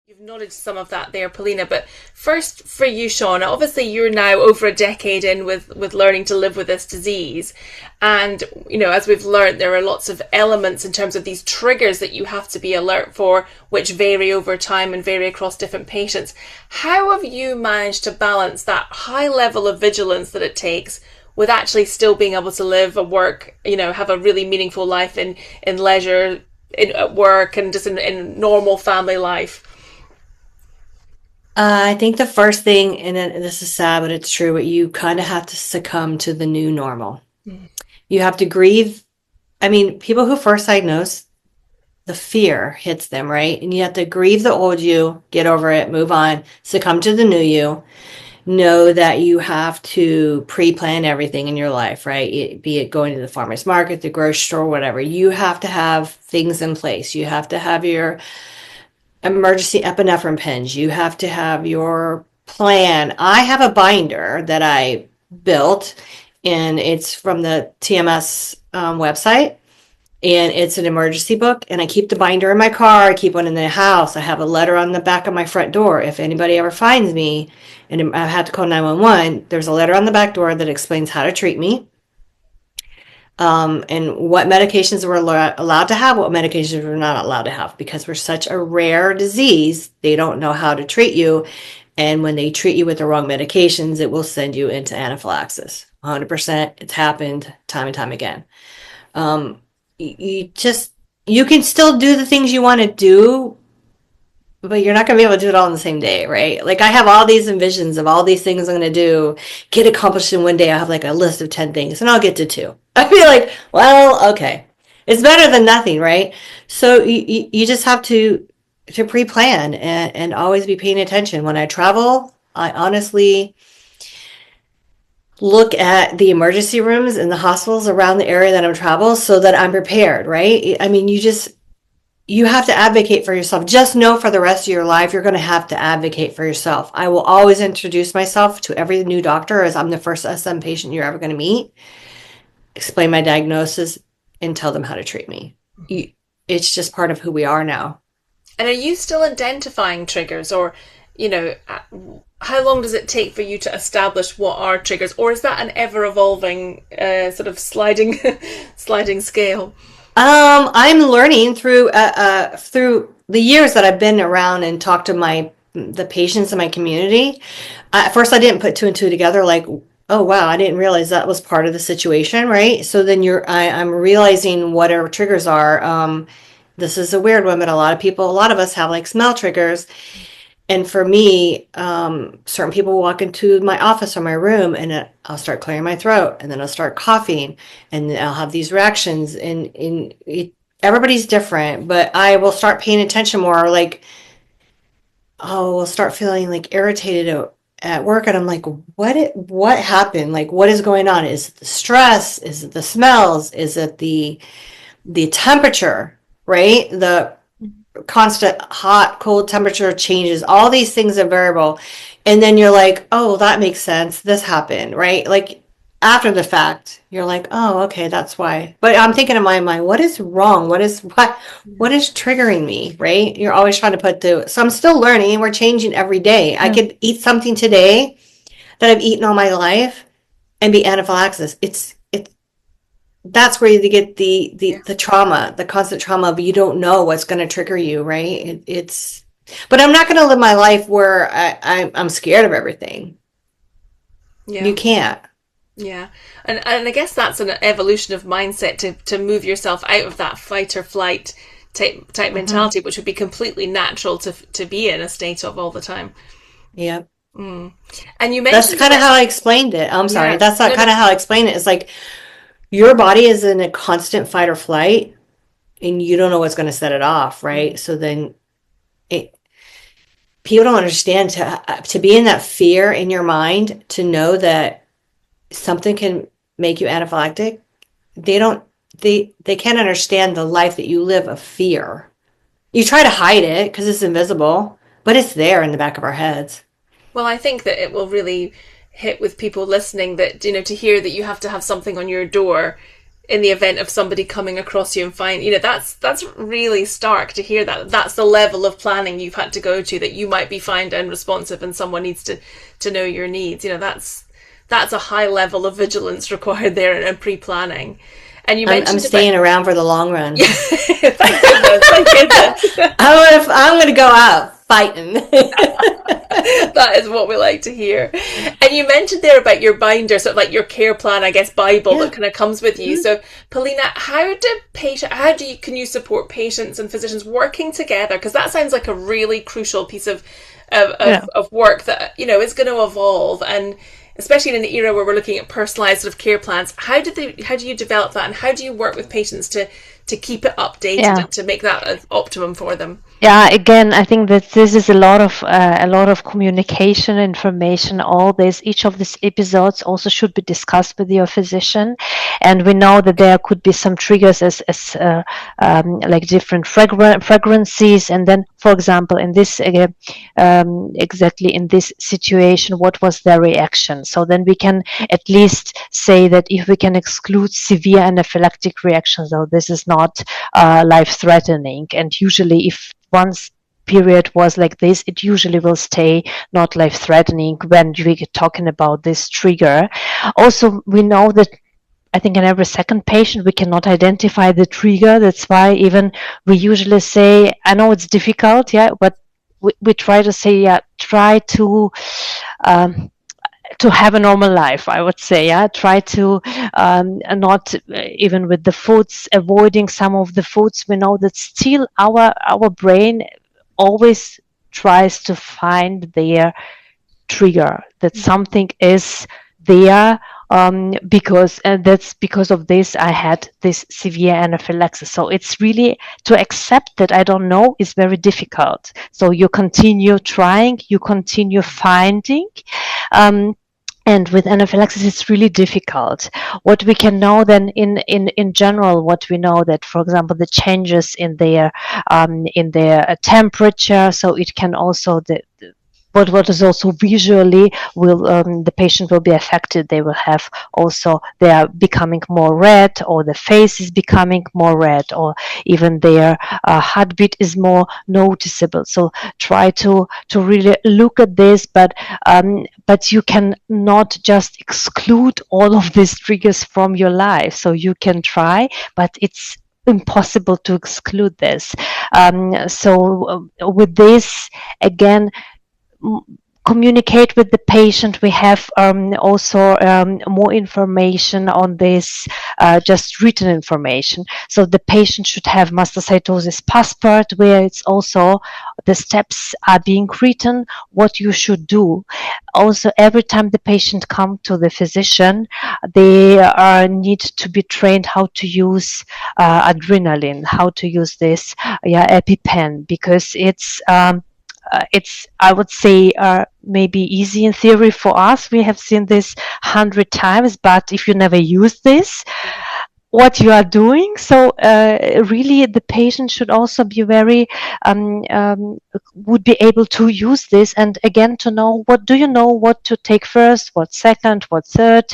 You've acknowledged some of that there, Polina, but first for you, Sean, obviously you're now over a decade in with learning to live with this disease. And, as we've learned, there are lots of elements in terms of these triggers that you have to be alert for, which vary over time and vary across different patients. How have you managed to balance that high level of vigilance that it takes with actually still being able to live, work, have a really meaningful life in leisure, at work, and just in normal family life? I think the first thing, and this is sad, but it's true, but you kind of have to succumb to the new normal. You have to grieve. I mean, people who first diagnose, the fear hits them, right? And you have to grieve the old you, get over it, move on, succumb to the new you. Know that you have to pre-plan everything in your life, right? Be it going to the farmer's market, the grocery store, whatever. You have to have things in place. You have to have your emergency epinephrine pens. You have to have your plan. I have a binder that I built, and it's from the TMS website, and it's an emergency book. And I keep the binder in my car. I keep one in the house. I have a letter on the back of my front door. If anybody ever finds me and I have to call 911, there's a letter on the back door that explains how to treat me, and what medications we're allowed to have, what medications we're not allowed to have, because we're such a rare disease. They don't know how to treat you. And when they treat you with the wrong medications, it will send you into anaphylaxis. 100%. It's happened time and time again. You just, you can still do the things you want to do, but you're not going to be able to do it all in the same day, right? Like I have all these envisions of all these things I'm going to do, get accomplished in one day. I have like a list of 10 things and I'll get to two. I feel like, well, okay. It's better than nothing, right? So you just have to pre-plan and always be paying attention. When I travel, I honestly look at the emergency rooms in the hospitals around the area that I'm traveling so that I'm prepared, right? I mean, you have to advocate for yourself. Just know for the rest of your life, you're going to have to advocate for yourself. I will always introduce myself to every new doctor as I'm the first SM patient you're ever going to meet, explain my diagnosis, and tell them how to treat me. It's just part of who we are now. And are you still identifying triggers, or, how long does it take for you to establish what are triggers, or is that an ever evolving sort of sliding sliding scale? I'm learning through the years that I've been around and talked to the patients in my community. At first, I didn't put two and two together. Like, oh wow, I didn't realize that was part of the situation, right? So then I'm realizing what our triggers are. This is a weird one, but a lot of us have like smell triggers. And for me, certain people will walk into my office or my room, and I'll start clearing my throat, and then I'll start coughing, and I'll have these reactions. Everybody's different, but I will start paying attention more. Like, oh, we'll start feeling like irritated at work, and I'm like, what happened? Like, what is going on? Is it the stress? Is it the smells? Is it the temperature? Right? The constant hot, cold temperature changes. All these things are variable. And then you're like, oh, well, that makes sense. This happened, right? Like after the fact, you're like, oh, okay, that's why. But I'm thinking in my mind, what is wrong? What is triggering me, right? You're always trying to so I'm still learning. We're changing every day. I could eat something today that I've eaten all my life and be anaphylaxis. That's where you get the trauma, the constant trauma, but you don't know what's going to trigger you, right? But I'm not going to live my life where I'm scared of everything. Yeah. You can't. Yeah. And I guess that's an evolution of mindset to move yourself out of that fight or flight type mentality, which would be completely natural to be in a state of all the time. Yeah. Mm. And you That's mentioned kind of that, how I explained it. I'm sorry. yeah, That's not no, kind no, of how I explained it. It's like your body is in a constant fight or flight, and you don't know what's going to set it off, right? So then it, people don't understand to be in that fear in your mind, to know that something can make you anaphylactic. They don't they can't understand the life that you live of fear. You try to hide it because it's invisible, but it's there in the back of our heads. well, I think that it will really hit with people listening that, to hear that you have to have something on your door in the event of somebody coming across you and find, that's really stark to hear that. That's the level of planning you've had to go to, that you might be found unresponsive and someone needs to know your needs. That's a high level of vigilance required there, and pre-planning. And you I'm mentioned staying about, around for the long run. thank goodness, thank goodness. I'm gonna go out fighting. That is what we like to hear. And you mentioned there about your binder, sort of like your care plan, I guess, Bible that Yeah. kind of comes with you. So, Polina, can you support patients and physicians working together? Because that sounds like a really crucial piece Yeah. of work that, is going to evolve. And especially in an era where we're looking at personalized sort of care plans, how do you develop that, and how do you work with patients to keep it updated Yeah. and to make that an optimum for them? Yeah, again, I think that this is a lot of communication, information. All this, each of these episodes also should be discussed with your physician, and we know that there could be some triggers as like different fragrances, and then, for example, in this exactly in this situation, what was their reaction? So then we can at least say that if we can exclude severe anaphylactic reactions, though this is not life-threatening, and usually if once period was like this, it usually will stay not life-threatening when we're talking about this trigger. Also, we know that I think in every second patient we cannot identify the trigger. That's why even we usually say, I know it's difficult, yeah, but we try to say, yeah, try um, to have a normal life, I would say. Yeah, try to not even with the foods, avoiding some of the foods. We know that still our brain always tries to find their trigger, that something is there, because and that's because of this I had this severe anaphylaxis. So it's really to accept that I don't know is very difficult. So you continue trying, you continue finding. And with anaphylaxis, it's really difficult. What we can know then in general, what we know that, for example, the changes in their temperature, so it can also what is also visually will the patient will be affected. They will have also they are becoming more red, or the face is becoming more red, or even their heartbeat is more noticeable. So try to really look at this, but you can not just exclude all of these triggers from your life. So you can try, but it's impossible to exclude this. With this, again, communicate with the patient. We have also more information on this, just written information. So the patient should have mastocytosis passport, where it's also the steps are being written, what you should do. Also, every time the patient come to the physician, they need to be trained how to use adrenaline, how to use this EpiPen, because it's I would say maybe easy in theory for us. We have seen this 100 times, but if you never use this, what you are doing. So really the patient should also be very would be able to use this, and again to know what do you know what to take first, what second, what third.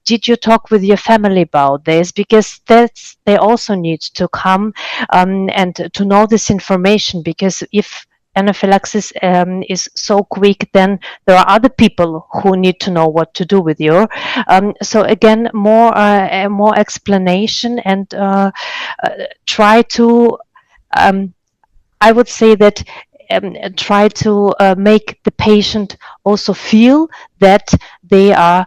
Did you talk with your family about this? Because they also need to come and to know this information, because if anaphylaxis is so quick, then there are other people who need to know what to do with you. So again, more explanation, and try to I would say that try to make the patient also feel that they are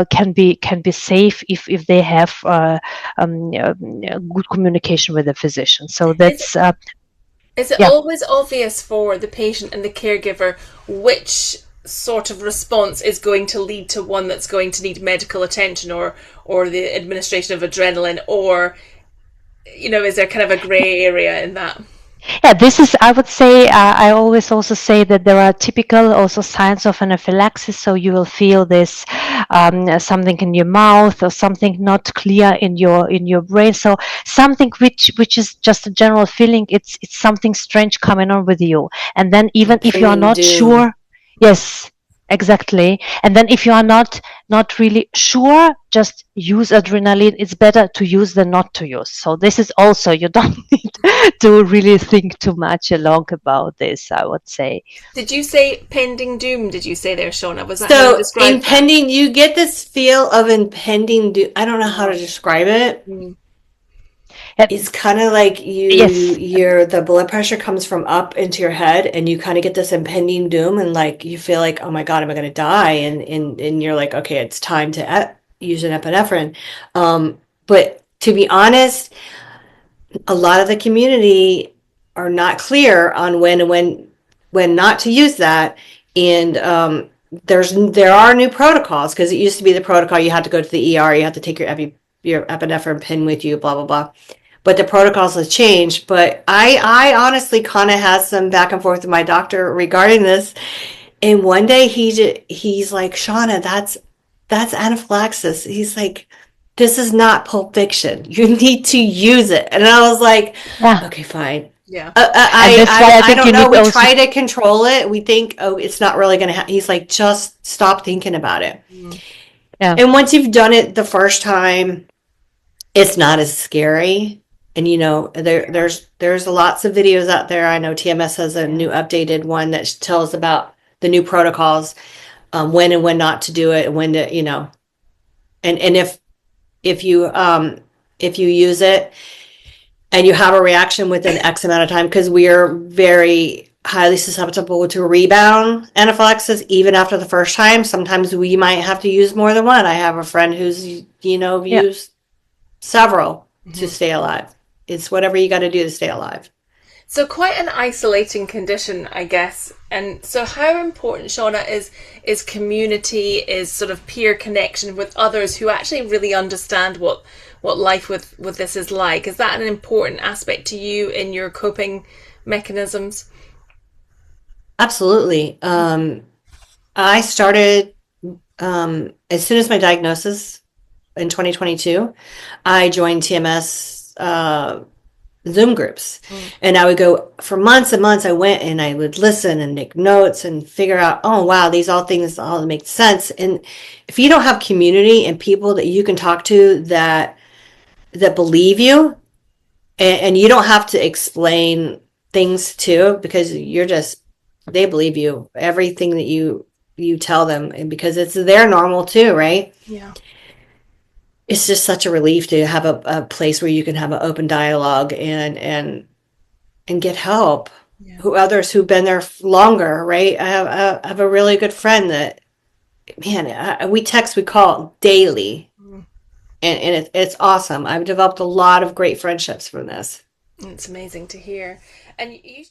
can be safe if they have good communication with the physician. So that's Is it yeah. always obvious for the patient and the caregiver which sort of response is going to lead to one that's going to need medical attention, or the administration of adrenaline, or is there kind of a grey area in that? Yeah, this is, I would say, I always also say that there are typical also signs of anaphylaxis. So you will feel this something in your mouth, or something not clear in your brain. So something which is just a general feeling. It's something strange coming on with you. And then even if you are Impending not doom. sure, yes, Exactly. And then if you are not really sure, just use adrenaline. It's better to use than not to use. So this is also, you don't need to really think too much along about this, I would say. Did you say pending doom? Did you say there, Shauna? Was that how you So described that? impending, you get this feel of impending doom. I don't know how to describe it. It's kind of like Yes. the blood pressure comes from up into your head, and you kind of get this impending doom, and like you feel like, oh my God, am I going to die? And you're like, okay, it's time to use an epinephrine. But to be honest, a lot of the community are not clear on when not to use that, and there are new protocols, because it used to be the protocol you had to go to the ER, you had to take your epinephrine pin with you, blah blah blah. But the protocols have changed. But I honestly kind of had some back and forth with my doctor regarding this. And one day he's like, Shauna, that's anaphylaxis. He's like, this is not Pulp Fiction. You need to use it. And I was like, Yeah. okay, fine. Yeah. And that's why I I think you don't know. need We also. try to control it. We think, oh, it's not really going to happen. He's like, just stop thinking about it. Yeah. And once you've done it the first time, it's not as scary. And there's lots of videos out there. I know TMS has a new updated one that tells about the new protocols, when and when not to do it, and when to, and if you use it and you have a reaction within X amount of time, because we are very highly susceptible to rebound anaphylaxis even after the first time. Sometimes we might have to use more than one. I have a friend who's Yeah. used several to stay alive. It's whatever you got to do to stay alive. So quite an isolating condition, I guess. And so how important, Shauna, is community, is sort of peer connection with others who actually really understand what life with this is like? Is that an important aspect to you in your coping mechanisms? Absolutely. I started, as soon as my diagnosis in 2022, I joined TMS Zoom groups. And I would go for months and months. I went and I would listen and make notes and figure out, oh, wow, these all things all make sense. And if you don't have community and people that you can talk to that believe you, and you don't have to explain things to, because they believe you, everything that you tell them, and because it's their normal too, right? Yeah. It's just such a relief to have a place where you can have an open dialogue and get help. Yeah. Others who've been there longer, right? I have a really good friend that, man, we call daily, and it's awesome. I've developed a lot of great friendships from this. It's amazing to hear. And you